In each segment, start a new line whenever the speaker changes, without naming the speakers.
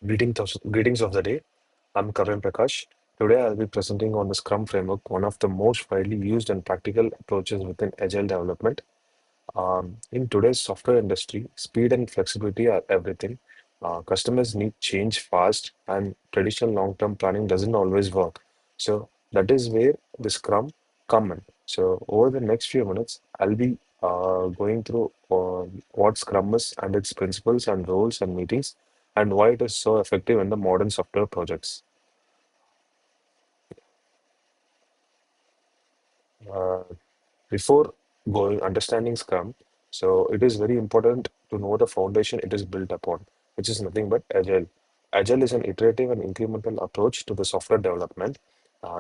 Greetings of the day. I'm Kavin Prakash. Today I'll be presenting on the Scrum framework, one of the most widely used and practical approaches within Agile development. In today's software industry, speed and flexibility are everything. Customers need change fast, and traditional long-term planning doesn't always work. So that is where the Scrum come in. So over the next few minutes, I'll be going through what Scrum is and its principles and roles and meetings, and why it is so effective in the modern software projects. Uh, Before going understanding Scrum, so it is very important to know the foundation it is built upon, which is nothing but Agile. Agile is an iterative and incremental approach to the software development.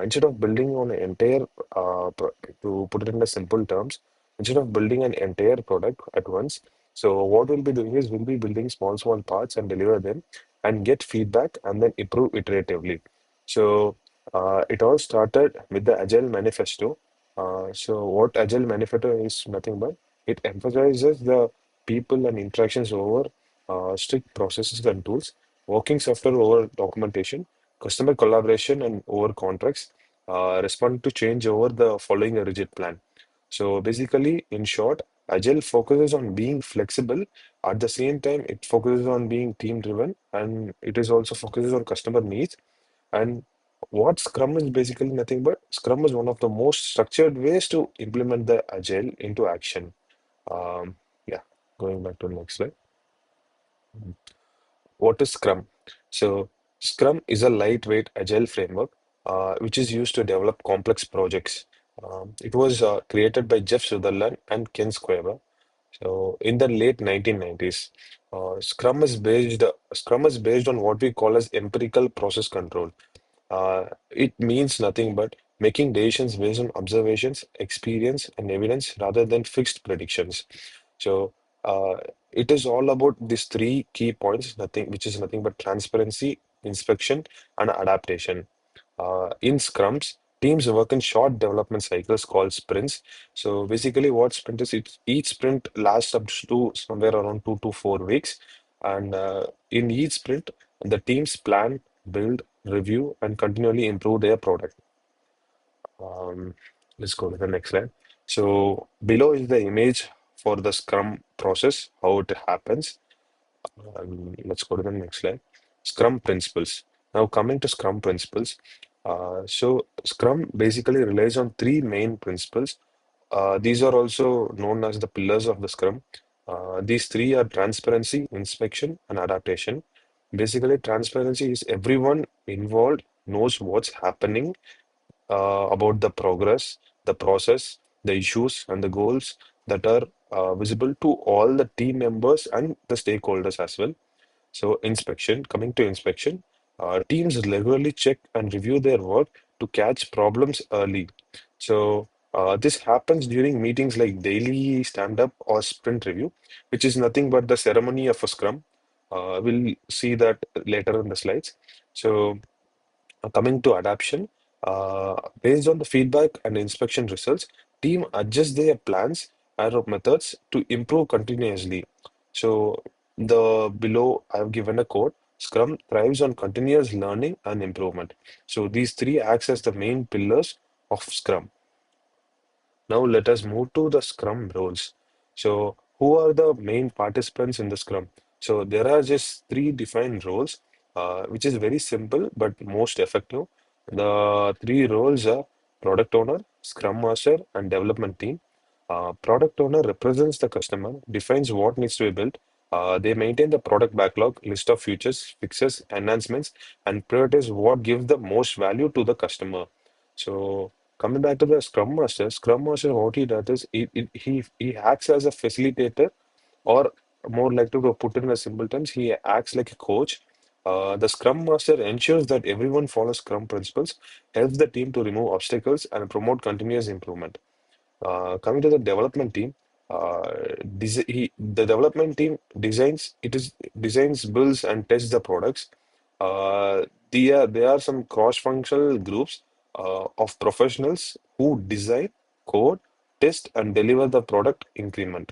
Instead of building on an entire, to put it in the simple terms, instead of building an entire product at once, so what we'll be doing is we'll be building small parts and deliver them and get feedback and then improve iteratively. So it all started with the Agile Manifesto. So what Agile Manifesto is nothing but it emphasizes the people and interactions over strict processes and tools, working software over documentation, customer collaboration and over contracts, respond to change over the following a rigid plan. So basically, in short, Agile focuses on being flexible. At the same time, it focuses on being team driven, and it is also focuses on customer needs. And what Scrum is basically nothing but Scrum is one of the most structured ways to implement the Agile into action. Yeah, going back to the next slide. What is Scrum? So, Scrum is a lightweight Agile framework which is used to develop complex projects. It was created by Jeff Sutherland and Ken Squaver. So, in the late 1990s, Scrum is based on what we call as empirical process control. It means nothing but making decisions based on observations, experience, and evidence rather than fixed predictions. So uh, it is all about these three key points, nothing which is nothing but transparency, inspection, and adaptation. In scrums, teams work in short development cycles called sprints. So basically, what sprint is, each sprint lasts up to somewhere around 2 to 4 weeks, and in each sprint, the teams plan, build, review, and continually improve their product. Um, let's go to the next slide. So below is the image for the Scrum process, how it happens. Let's go to the next slide. Scrum principles. Now coming to Scrum principles. So Scrum basically relies on three main principles. These are also known as the pillars of the Scrum. These three are transparency, inspection, and adaptation. Basically, transparency is everyone involved knows what's happening about the progress, the process, the issues, and the goals that are visible to all the team members and the stakeholders as well. So, coming to inspection, teams regularly check and review their work to catch problems early. So, this happens during meetings like daily stand-up or sprint review, which is nothing but the ceremony of a scrum. We'll see that later in the slides. So, coming to adaptation, based on the feedback and inspection results, team adjust their plans and methods to improve continuously. So the below I've given a quote. Scrum thrives on continuous learning and improvement. So these three acts as the main pillars of Scrum. Now let us move to the Scrum roles. So who are the main participants in the Scrum? So there are just three defined roles, which is very simple but most effective. The three roles are product owner, Scrum master, and development team. Product owner represents the customer, defines what needs to be built. They maintain the product backlog, list of features, fixes, enhancements, and prioritize what gives the most value to the customer. So coming back to the Scrum Master, what he does is he acts as a facilitator, or more like to put it in a simple terms, he acts like a coach. The Scrum Master ensures that everyone follows Scrum principles, helps the team to remove obstacles, and promote continuous improvement. Coming to the development team, the development team designs, builds, and tests the products. There are some cross-functional groups of professionals who design, code, test, and deliver the product increment.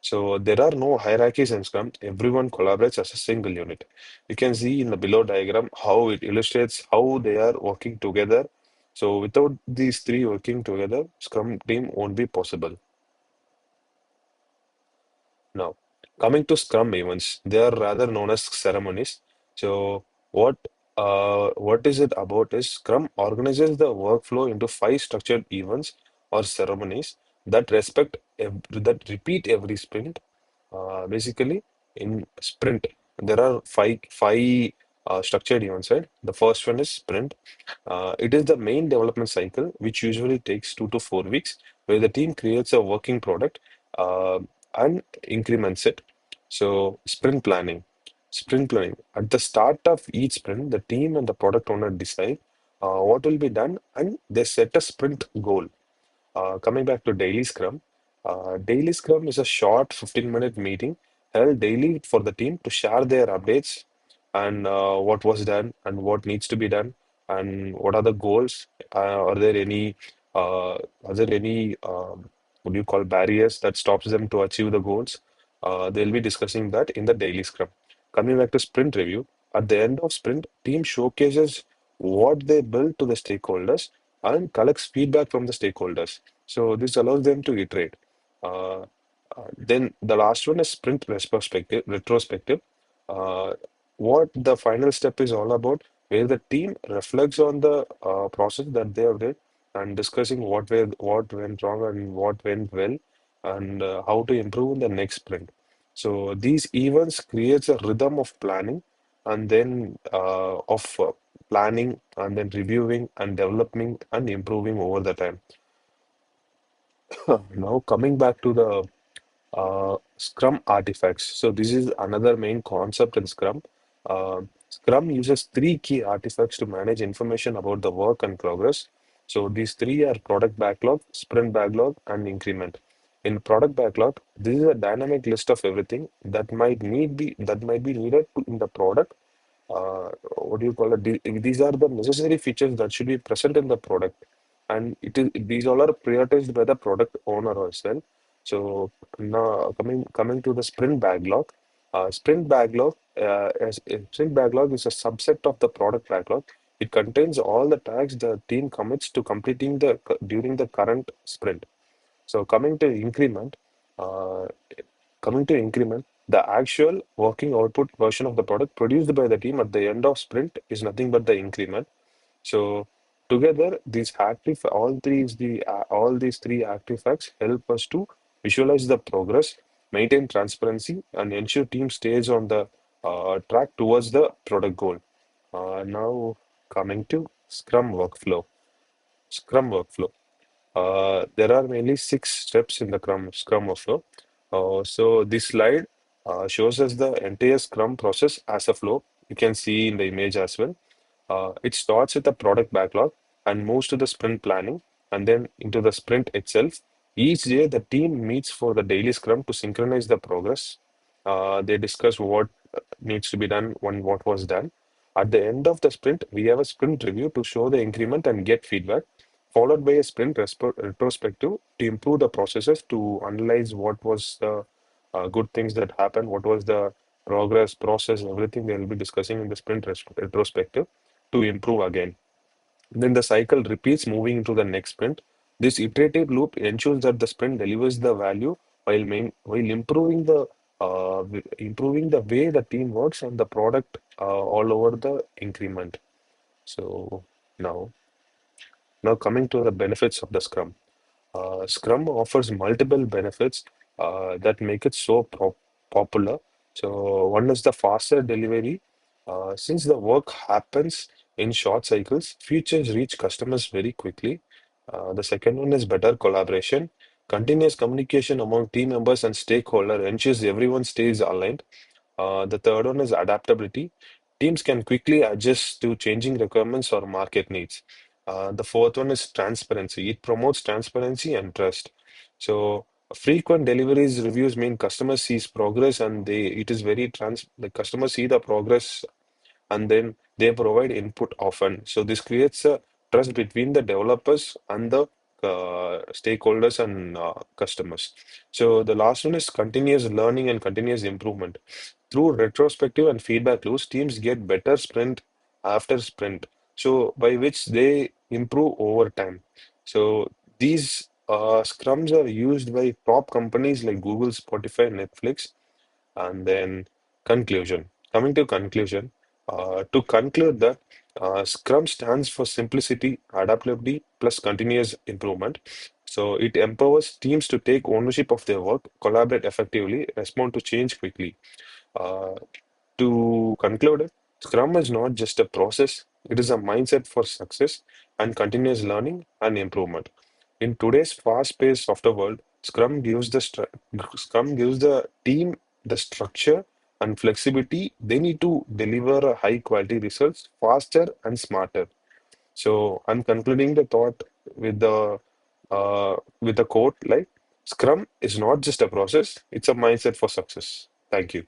So there are no hierarchies in Scrum. Everyone collaborates as a single unit. You can see in the below diagram how it illustrates how they are working together. So without these three working together, Scrum team won't be possible. Now, coming to Scrum events, they are rather known as ceremonies. So, what what is it about is Scrum organizes the workflow into five structured events or ceremonies that that repeat every sprint. Basically, in sprint, there are five structured events, right? The first one is sprint. It is the main development cycle, which usually takes 2 to 4 weeks, where the team creates a working product uh, and increments it. So, sprint planning. Sprint planning. At the start of each sprint, the team and the product owner decide what will be done and they set a sprint goal. Coming back to daily Scrum is a short 15-minute meeting held daily for the team to share their updates and what was done and what needs to be done and what are the goals. Are there any what do you call barriers that stops them to achieve the goals? They'll be discussing that in the daily Scrum. Coming back to sprint review, at the end of sprint, team showcases what they built to the stakeholders and collects feedback from the stakeholders. So this allows them to iterate. Uh, then the last one is retrospective. Uh, what the final step is all about, where the team reflects on the process that they have did and discussing what went wrong and what went well, and how to improve in the next sprint. So these events creates a rhythm of planning and then planning and then reviewing and developing and improving over the time. Now coming back to the Scrum artifacts. So this is another main concept in Scrum. Scrum uses three key artifacts to manage information about the work and progress. So these three are product backlog, sprint backlog, and increment. In product backlog, this is a dynamic list of everything that might be needed in the product. What do you call it? These are the necessary features that should be present in the product, and these all are prioritized by the product owner as well. So now coming to the sprint backlog, sprint backlog is a subset of the product backlog. It contains all the tasks the team commits to completing during the current sprint. So uh, coming to increment, the actual working output version of the product produced by the team at the end of sprint is nothing but the increment. So together, all these three artifacts help us to visualize the progress, maintain transparency, and ensure team stays on the track towards the product goal. Now coming to Scrum workflow. There are mainly 6 steps in the Scrum workflow. So this slide shows us the entire Scrum process as a flow. You can see in the image as well. It starts with the product backlog and moves to the sprint planning and then into the sprint itself. Each day, the team meets for the daily Scrum to synchronize the progress. They discuss what needs to be done when what was done. At the end of the sprint, we have a sprint review to show the increment and get feedback, followed by a retrospective to improve the processes, to analyze what was the good things that happened, what was the progress, process, everything they will be discussing in the retrospective to improve again. Then the cycle repeats moving into the next sprint. This iterative loop ensures that the sprint delivers the value while improving the way the team works and the product all over the increment. So now now coming to the benefits of the Scrum. Scrum offers multiple benefits that make it so popular. So one is the faster delivery. Since the work happens in short cycles, features reach customers very quickly. The second one is better collaboration. Continuous communication among team members and stakeholder ensures everyone stays aligned. The third one is adaptability. Teams can quickly adjust to changing requirements or market needs. The fourth one is transparency. It promotes transparency and trust. So frequent deliveries reviews mean customers sees progress and the customers see the progress and then they provide input often. So this creates a trust between the developers and the stakeholders and customers. So the last one is continuous learning and continuous improvement. Through retrospective and feedback loops, teams get better sprint after sprint, so by which they improve over time. So these scrums are used by top companies like Google, Spotify, Netflix, and then conclusion. Coming to conclusion, to conclude that Scrum stands for simplicity, adaptability, plus continuous improvement. So it empowers teams to take ownership of their work, collaborate effectively, respond to change quickly. Uh, to conclude it, Scrum is not just a process, it is a mindset for success and continuous learning and improvement. In today's fast-paced software world, Scrum gives the team the structure and flexibility they need to deliver high quality results faster and smarter. So I'm concluding the thought with the quote like Scrum is not just a process, it's a mindset for success. Thank you.